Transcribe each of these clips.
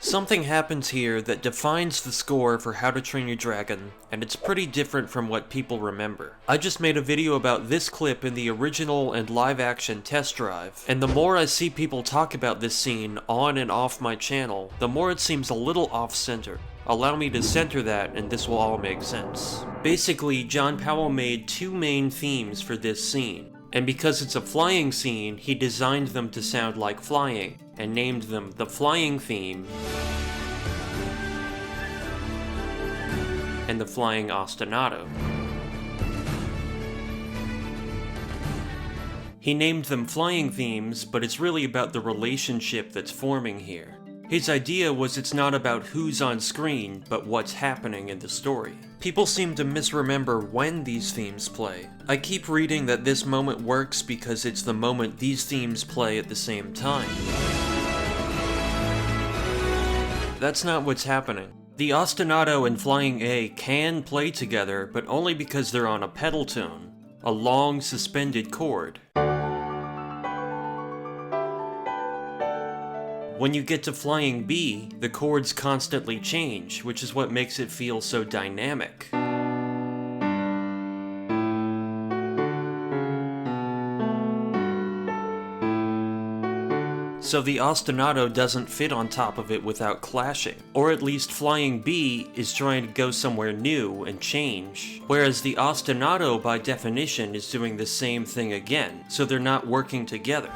Something happens here that defines the score for How to Train Your Dragon, and it's pretty different from what people remember. I just made a video about this clip in the original and live-action test drive, and the more I see people talk about this scene on and off my channel, the more it seems a little off-center. Allow me to center that and this will all make sense. Basically, John Powell made two main themes for this scene. And because it's a flying scene, he designed them to sound like flying, and named them the Flying Theme and the Flying Ostinato. He named them flying themes, but it's really about the relationship that's forming here. His idea was it's not about who's on screen, but what's happening in the story. People seem to misremember when these themes play. I keep reading that this moment works because it's the moment these themes play at the same time. That's not what's happening. The ostinato and flying A can play together, but only because they're on a pedal tone, a long suspended chord. When you get to flying B, the chords constantly change, which is what makes it feel so dynamic. So the ostinato doesn't fit on top of it without clashing. Or at least flying B is trying to go somewhere new and change, whereas the ostinato by definition is doing the same thing again, so they're not working together.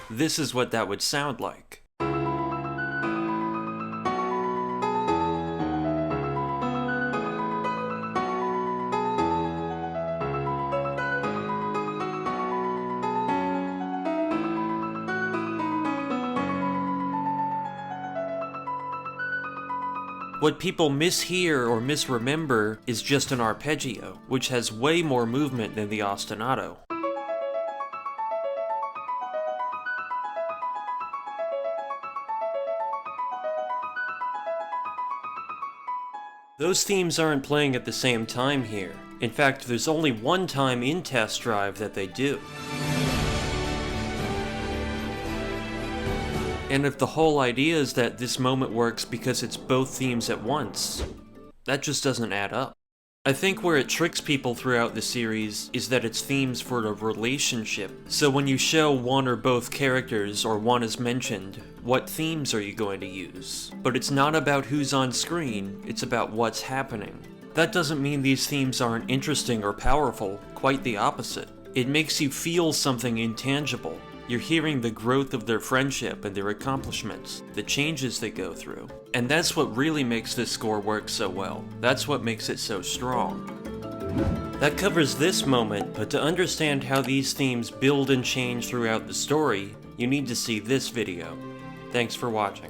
This is what that would sound like. What people mishear or misremember is just an arpeggio, which has way more movement than the ostinato. Those themes aren't playing at the same time here. In fact, there's only one time in Test Drive that they do. And if the whole idea is that this moment works because it's both themes at once, that just doesn't add up. I think where it tricks people throughout the series is that it's themes for a relationship. So when you show one or both characters, or one is mentioned, what themes are you going to use? But it's not about who's on screen, it's about what's happening. That doesn't mean these themes aren't interesting or powerful, quite the opposite. It makes you feel something intangible. You're hearing the growth of their friendship and their accomplishments, the changes they go through. And that's what really makes this score work so well. That's what makes it so strong. That covers this moment, but to understand how these themes build and change throughout the story, you need to see this video. Thanks for watching.